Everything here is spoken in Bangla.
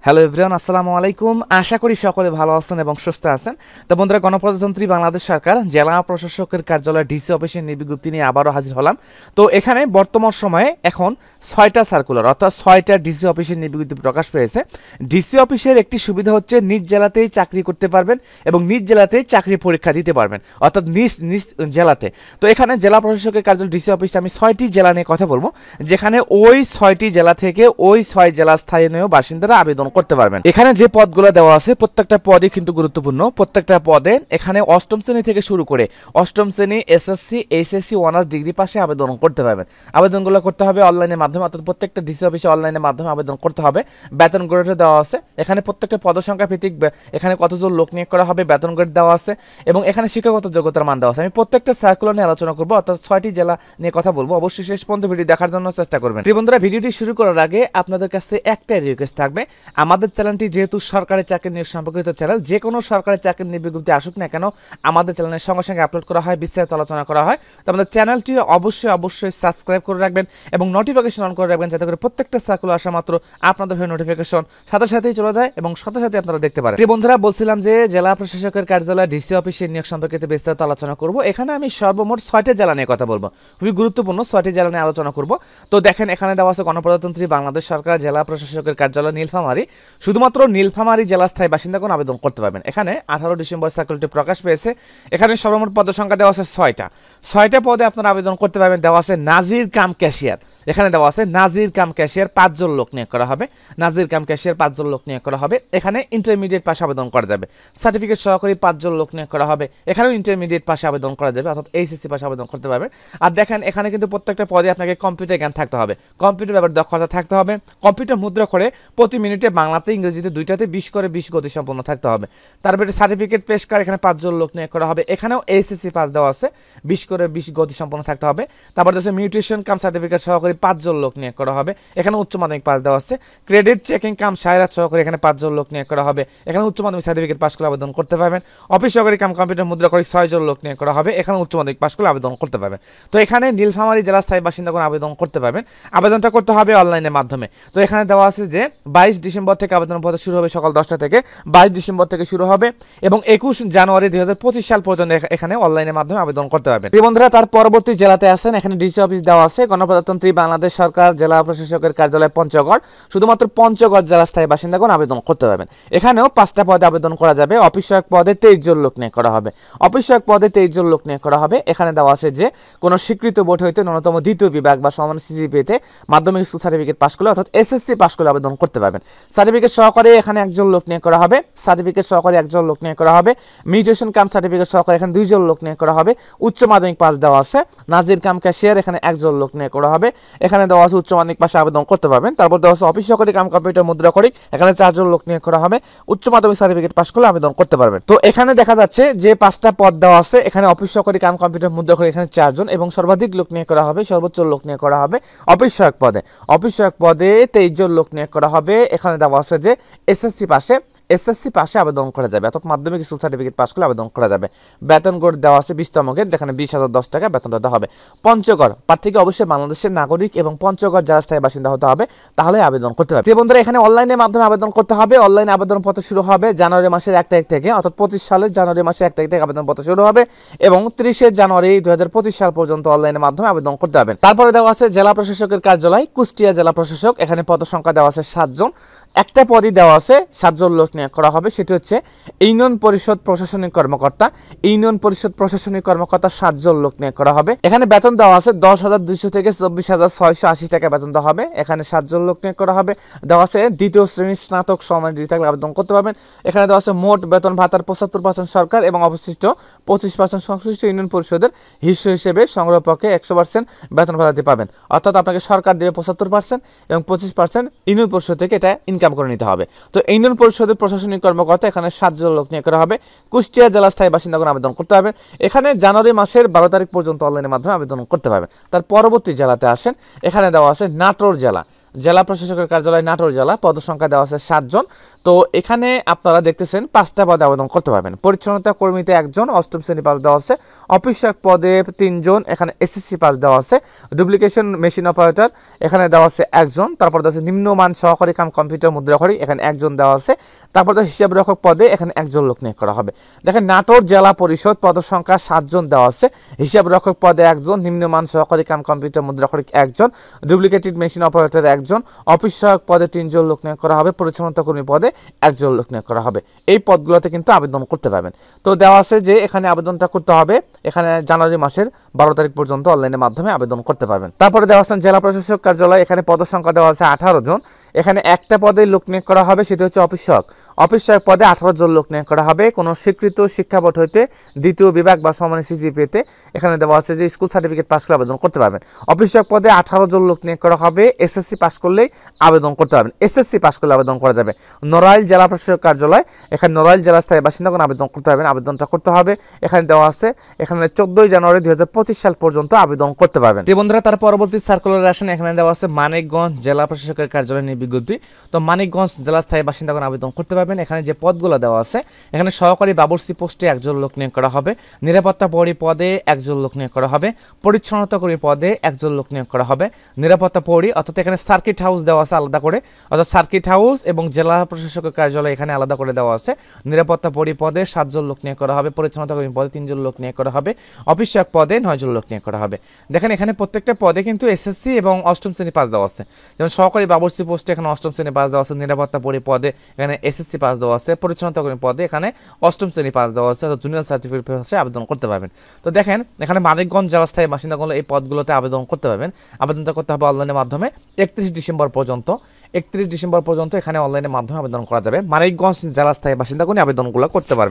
হ্যালো এভরিওয়ান, আসসালামু আলাইকুম। আশা করি সকলে ভালো আছেন এবং সুস্থ আছেন। তো বন্ধুরা, গণপ্রজাতন্ত্রী বাংলাদেশ সরকার জেলা প্রশাসকের কার্যালয় ডিসি অফিসের বিজ্ঞপ্তি নিয়ে আবারও হাজির হলাম। তো এখানে বর্তমান সময়ে এখন 6টা সার্কুলার অর্থাৎ 6টা ডিসি অফিসের বিজ্ঞপ্তি প্রকাশ পেয়েছে। ডিসি অফিসের একটি সুবিধা হচ্ছে নিজ জেলাতেই চাকরি করতে পারবেন এবং নিজ জেলাতেই চাকরি পরীক্ষা দিতে পারবেন, অর্থাৎ নিজ নিজ জেলাতে। তো এখানে জেলা প্রশাসকের কার্যালয় ডিসি অফিসে আমি 6টি জেলা নিয়ে কথা বলবো, যেখানে ওই 6টি জেলা থেকে ওই 6 জেলা স্থানীয় বাসিন্দারা আবেদন করতে পারবেন। এখানে যে পদগুলো দেওয়া আছে প্রত্যেকটা পদই কিন্তু গুরুত্বপূর্ণ। প্রত্যেকটা পদে এখানে অষ্টম শ্রেণী থেকে শুরু করে অষ্টম শ্রেণী এসএসসি এইচএসসি অনার্স ডিগ্রি পাশে আবেদন করতে পারবেন। আবেদনগুলো করতে হবে অনলাইনের মাধ্যমে, অর্থাৎ প্রত্যেকটা ডিসি অফিসে অনলাইনের মাধ্যমে আবেদন করতে হবে। বেতন গ্রেড দেওয়া আছে, এখানে প্রত্যেকটা পদসংখ্যা ভিত্তিক এখানে কতজন লোক নিয়োগ করা হবে বেতন গ্রেড দেওয়া আছে এবং এখানে শিক্ষাগত যোগ্যতার মান দেওয়া আছে। আমি প্রত্যেকটা সার্কুলার নিয়ে আলোচনা করবো, অর্থাৎ 6টি জেলা নিয়ে কথা বলবো। অবশ্যই শেষ পর্যন্ত ভিডিও দেখার জন্য চেষ্টা করবেন। প্রিয় বন্ধুরা, ভিডিওটি শুরু করার আগে আপনাদের কাছে একটাই রিকোয়েস্ট থাকবে, আমাদের চ্যানেলটি যেহেতু সরকারি চাকরি নিয়োগ সম্পর্কিত চ্যানেল, যে কোনো সরকারি চাকরির নিয়োগ বিজ্ঞপ্তি আসুক না কেন আমাদের চ্যানেলের সঙ্গে সঙ্গে আপলোড করা হয়, বিস্তারিত আলোচনা করা হয়। তো আমাদের চ্যানেলটি অবশ্যই সাবস্ক্রাইব করে রাখবেন এবং নোটিফিকেশন অন করে রাখবেন, যাতে করে প্রত্যেকটা সার্কুলার আসা মাত্র আপনাদের হয়ে নোটিফিকেশন সাথে সাথেই চলে যায় এবং সাথে সাথে আপনারা দেখতে পারেন। প্রিয় বন্ধুরা, বলছিলাম যে জেলা প্রশাসকের কার্যালয় ডিসি অফিসের নিয়োগ সম্পর্কিত বিস্তারিত আলোচনা করব। এখানে আমি সর্বমোট 6টা জেলা নিয়ে কথা বলবো, খুবই গুরুত্বপূর্ণ 6টি জেলা নিয়ে আলোচনা করব। তো দেখেন, এখানে দেওয়া আছে গণপ্রজাতন্ত্রী বাংলাদেশ সরকার জেলা প্রশাসকের কার্যালয় নীলফামারী। শুধুমাত্র নীলফামারী জেলা স্থায়ী বাসিন্দাগণ আবেদন করতে পারবেন। এখানে 18 ডিসেম্বর সার্কুলারটি প্রকাশ পেয়েছে। এখানে সর্বমোট পদ সংখ্যা দেওয়া আছে 6টা পদে আপনারা আবেদন করতে পারবেন। দেওয়া আছে নাজির কাম ক্যাশিয়ার, এখানে দেওয়া আছে নাজির কাম ক্যাশিয়ার 5 জন লোক নিয়োগ করা হবে। নাজির কাম ক্যাশিয়ার 5 জন লোক নিয়োগ করা হবে। এখানে ইন্টারমিডিয়েট পাশে আবেদন করা যাবে। সার্টিফিকেট সহকারী 5 জন লোক নিয়োগ করা হবে। এখানেও ইন্টারমিডিয়েট পাশে আবেদন করা যাবে, অর্থাৎ এইচএসসি পাশে আবেদন করতে পারবেন। আর দেখেন, এখানে কিন্তু প্রত্যেকটা পদে আপনাকে কম্পিউটার জ্ঞান থাকতে হবে, কম্পিউটার ব্যাপারে দক্ষতা থাকতে হবে। কম্পিউটার মুদ্রা করে প্রতি মিনিটে বাংলাতে ইংরেজিতে দুইটাতে 20 করে 20 গতি সম্পন্ন থাকতে হবে। তারপরে সার্টিফিকেট পেশকার এখানে 5 জন লোক নিয়োগ করা হবে। এখানেও এইচএসসি পাস দেওয়া আছে, 20 করে 20 গতি সম্পন্ন থাকতে হবে। তারপর আছে মিউটেশন কাম সার্টিফিকেট সহকারী 5 জন লোক নিয়োগ করা হবে। এখানে উচ্চ মাধ্যমিক পাস দেওয়া আছে। ক্রেডিট চেকিং কাম সায়রাত সহকারী এখানে 5 জন লোক নিয়োগ করা হবে। এখানে উচ্চ মাধ্যমিক সার্টিফিকেট পাস করে আবেদন করতে পারবেন। অফিস সহকারী কাম কম্পিউটার মুদ্রা করে 6 জন লোক নিয়োগ করা হবে। এখানে উচ্চ মাধ্যমিক পাস করে আবেদন করতে পারবেন। তো এখানে নীলফামারী জেলা স্থায়ী বাসিন্দাগণ আবেদন করতে পারবেন। আবেদনটা করতে হবে অনলাইনের মাধ্যমে। তো এখানে দেওয়া আছে যে 22 ডিসেম্বর থেকে আবেদন পদ্ধতি শুরু হবে, সকাল 10টা থেকে 22 ডিসেম্বর থেকে শুরু হবে এবং 21 জানুয়ারি 2025 সাল পর্যন্ত এখানে অনলাইনের মাধ্যমে আবেদন করতে পারবেন। প্রিয় বন্ধুরা, তার পরবর্তী জেলাতে আছেন, এখানে ডিসি অফিস দেওয়া আছে গণপ্রজাতন্ত্রী বাংলাদেশ সরকার জেলা প্রশাসকের কার্যালয় পঞ্চগড়। শুধুমাত্র পঞ্চগড় জেলা স্থায়ী বাসিন্দাগণ আবেদন করতে পারবেন। এখানেও 5টা পদে আবেদন করা যাবে। অফিস সহায়ক পদে 23 জন লোক নিয়োগ করা হবে। অফিস সহায়ক পদে 23 জন লোক নিয়োগ করা হবে। এখানে দেওয়া আছে যে কোনো স্বীকৃত বোর্ড হইতে ন্যূনতম দ্বিতীয় বিভাগ বা সমান সিজিপিএতে মাধ্যমিক স্কুল সার্টিফিকেট পাস করলে অর্থাৎ এসএসসি পাস করলে আবেদন করতে পারবেন। সার্টিফিকেট সহকারে এখানে 1 জন লোক নিয়োগ করা হবে। সার্টিফিকেট সহকারে 1 জন লোক নিয়োগ করা হবে। মিউটেশন কাম সার্টিফিকেট সহকারে এখানে 2 জন লোক নিয়োগ করা হবে। উচ্চ মাধ্যমিক পাস দেওয়া আছে। নাজির কাম ক্যাশিয়ার এখানে 1 জন লোক নিয়োগ করা হবে। এখানে দেওয়া আছে উচ্চ মাধ্যমিক পাশে আবেদন করতে পারবেন। তারপর দেওয়া আছে অফিস সহকারী কাম কম্পিউটার মুদ্রা করি, এখানে 4 জন লোক নিয়োগ করা হবে। উচ্চ মাধ্যমিক সার্টিফিকেট পাস করলে আবেদন করতে পারবেন। তো এখানে দেখা যাচ্ছে যে 5টা পদ দেওয়া আছে। এখানে অফিস সহকারী কাম কম্পিউটার মুদ্রা করি এখানে 4 জন এবং সর্বাধিক লোক নিয়োগ করা হবে, সর্বোচ্চ লোক নিয়োগ করা হবে অফিস সহায়ক পদে। অফিস সহায়ক পদে 23 জন লোক নিয়োগ করা হবে। এখানে দেওয়া আছে যে এসএসসি পাশে আবেদন করা যাবে, অর্থাৎ মাধ্যমিক স্কুল সার্টিফিকেট পাস করলে আবেদন করা যাবে। বেতন গ্রেড দেওয়া আছে 20তম গ্রেড, যেখানে 20,010 টাকা বেতন দেওয়া হবে। পঞ্চগড় প্রার্থীকে অবশ্যই বাংলাদেশের নাগরিক এবং পঞ্চগড় জেলা স্থায়ী বাসিন্দা হতে হবে, তাহলে আবেদন করতে হবে। প্রিয় বন্ধুরা, এখানে অনলাইনের মাধ্যমে আবেদন করতে হবে। অনলাইন আবেদনপত্র শুরু হবে জানুয়ারি মাসের 1 তারিখ থেকে, অর্থাৎ 25 সালের জানুয়ারি মাসের 1 তারিখ থেকে আবেদনপত্র শুরু হবে এবং 30 জানুয়ারি 2025 সাল পর্যন্ত অনলাইনের মাধ্যমে আবেদন করতে হবে। তারপরে দেওয়া আছে জেলা প্রশাসকের কার্যালয় কুষ্টিয়া জেলা প্রশাসক। এখানে পদ সংখ্যা দেওয়া আছে 7 জন। একটা পদই দেওয়া আছে, 7 জন লোক নিয়োগ করা হবে। সেটি হচ্ছে ইউনিয়ন পরিষদ প্রশাসনিক কর্মকর্তা। ইউনিয়ন পরিষদ প্রশাসনিক কর্মকর্তা 7 জন লোক নিয়োগ করা হবে। এখানে বেতন দেওয়া আছে 10,200 থেকে 24,680 টাকা বেতন দেওয়া হবে। এখানে 7 জন লোক নিয়োগ করা হবে। দেওয়া আছে দ্বিতীয় শ্রেণীর স্নাতক সমান ডিগ্রি থাকলে আবেদন করতে পারবেন। এখানে দেওয়া আছে মোট বেতন ভাতার 75% সরকার এবং অবশিষ্ট 25% সংশ্লিষ্ট ইউনিয়ন পরিষদের হিসেবে সংগ্রহ পক্ষে 100% বেতন ভাতা দিতে পাবেন। অর্থাৎ আপনাকে সরকার দেবে 75% এবং 25% ইউনিয়ন পরিষদ থেকে এটা ইনকাম করে নিতে হবে। তো ইউনিয়ন পরিষদের প্রশাসনিক কর্মকর্তা এখানে 7 জন লোক নিয়োগ করা হবে। কুষ্টিয়া জেলা স্থায়ী বাসিন্দাগণ আবেদন করতে হবে। এখানে জানুয়ারি মাসের 12 তারিখ পর্যন্ত অনলাইনের মাধ্যমে আবেদন করতে পারবেন। তার পরবর্তী জেলাতে আসেন, এখানে দেওয়া আছে নাটোর জেলা। জেলা প্রশাসকের কার্যালয় নাটোর জেলা, পদ সংখ্যা দেওয়া আছে 7 জন। তো এখানে আপনারা দেখতেছেন 5টা পদে আবেদন করতে পারবেন। পরিচ্ছন্নতা কর্মীতে 1 জন, অষ্টম শ্রেণী পাস দেওয়া আছে। অফিস সহায়ক পদে 3 জন, এখানে এসএসসি পাস দেওয়া আছে। ডুপ্লিকেশন মেশিন অপারেটর এখানে দেওয়া আছে 1 জন। তারপর দেওয়া আছে নিম্নমান সহকারী কাম কম্পিউটার মুদ্রাক্ষরী, এখানে 1 জন দেওয়া আছে। তারপর হিসাব রক্ষক পদে এখানে 1 জন লোক নিয়োগ করা হবে। দেখেন নাটোর জেলা পরিষদ পদ সংখ্যা 7 জন দেওয়া আছে। হিসাব রক্ষক পদে 1 জন, নিম্নমান সহকারী কাম কম্পিউটার মুদ্রাক্ষরী 1 জন, ডুপ্লিকেটেড মেশিন অপারেটর 1 জন, অফিস সহায়ক পদে 3 জন লোক নিয়োগ করা হবে। পরিচ্ছন্নতা কর্মী পদে 1 জন লোক নিয়োগ করা হবে। এই পদগুলোতে কিন্তু আবেদন করতে পারবেন। তো দেওয়া আছে যে এখানে আবেদনটা করতে হবে, এখানে জানুয়ারি মাসের 12 তারিখ পর্যন্ত অনলাইনের মাধ্যমে আবেদন করতে পারবেন। তারপরে দেওয়া আছে জেলা প্রশাসক কার্যালয়, এখানে পদ সংখ্যা দেওয়া আছে 18 জন। এখানে একটা পদে লোক নিয়োগ করা হবে, সেটা হচ্ছে অফিস সহায়ক। অফিস সহায়ক পদে 18 জন লোক নিয়োগ করা হবে। কোনো স্বীকৃত শিক্ষা বোর্ড হইতে দ্বিতীয় বিভাগ বা সমানের সিজিপিএতে এখানে দেওয়া আছে যে স্কুল সার্টিফিকেট পাস করে আবেদন করতে পারবেন। অফিস সহায়ক পদে 18 জন লোক নিয়োগ করা হবে। এসএসসি পাস করলেই আবেদন করতে পারবেন। এসএসসি পাস করলে আবেদন করা যাবে। নড়াইল জেলা প্রশাসক কার্যালয়, এখানে নড়াইল জেলা স্থায়ী বাসিন্দাগণ আবেদন করতে পারবেন। আবেদনটা করতে হবে, এখানে দেওয়া আছে। এখানে 14 জানুয়ারি 2025 সাল পর্যন্ত আবেদন করতে পারবেন। বন্ধুরা, তার পরবর্তী সার্কুলার আসেন, এখানে দেওয়া আছে মানিকগঞ্জ জেলা প্রশাসকের কার্যালয় নিয়ে বিজ্ঞপ্তি। তো মানিকগঞ্জ জেলা স্থায়ী বাসিন্দাগণ আবেদন করতে পারবেন। এখানে যে পদগুলো দেওয়া আছে, এখানে সহকারী বাবুর্চি পোস্টে 1 জন লোক নিয়োগ করা হবে। নিরাপত্তা প্রহরী পদে 1 জন লোক নিয়োগ করা হবে। পরিচ্ছন্নতা কর্মী পদে 1 জন লোক নিয়োগ করা হবে। নিরাপত্তা প্রহরী, অর্থাৎ এখানে সার্কিট হাউস দেওয়া আছে আলাদা করে, অর্থাৎ সার্কিট হাউস এবং জেলা প্রশাসকের কার্যালয় এখানে আলাদা করে দেওয়া আছে। নিরাপত্তা প্রহরী পদে 7 জন লোক নিয়োগ করা হবে। পরিচ্ছন্নতা কর্মী পদে 3 জন লোক নিয়োগ করা হবে। অফিস সহায়ক পদে 9 জন লোক নিয়োগ করা হবে। দেখেন এখানে প্রত্যেকটা পদে কিন্তু এসএসসি এবং অষ্টম শ্রেণী পাস দেওয়া আছে। যেমন সহকারী বাবুর্চি পোস্টে এখানে অষ্টম শ্রেণী পাস দেওয়া আছে। নিরাপত্তা প্রহরী পদে এখানে এসএসসি পাস দেওয়া আছে। পরিচ্ছন্নতা কর্মী পদে এখানে অষ্টম শ্রেণী পাস দেওয়া আছে। জুনিয়র সার্টিফিকেট পাশে আবেদন করতে পারবেন। তো দেখেন এখানে মানিকগঞ্জ জেলা স্থায়ী বাসিন্দাগুলো এই পদগুলোতে আবেদন করতে পারবেন। আবেদনটা করতে হবে অনলাইনের মাধ্যমে 31 ডিসেম্বর পর্যন্ত। 31 ডিসেম্বর পর্যন্ত এখানে অনলাইনের মাধ্যমে আবেদন করা যাবে। মানিকগঞ্জ জেলা স্থায়ী বাসিন্দাগণ আবেদনগুলো করতে পারবেন।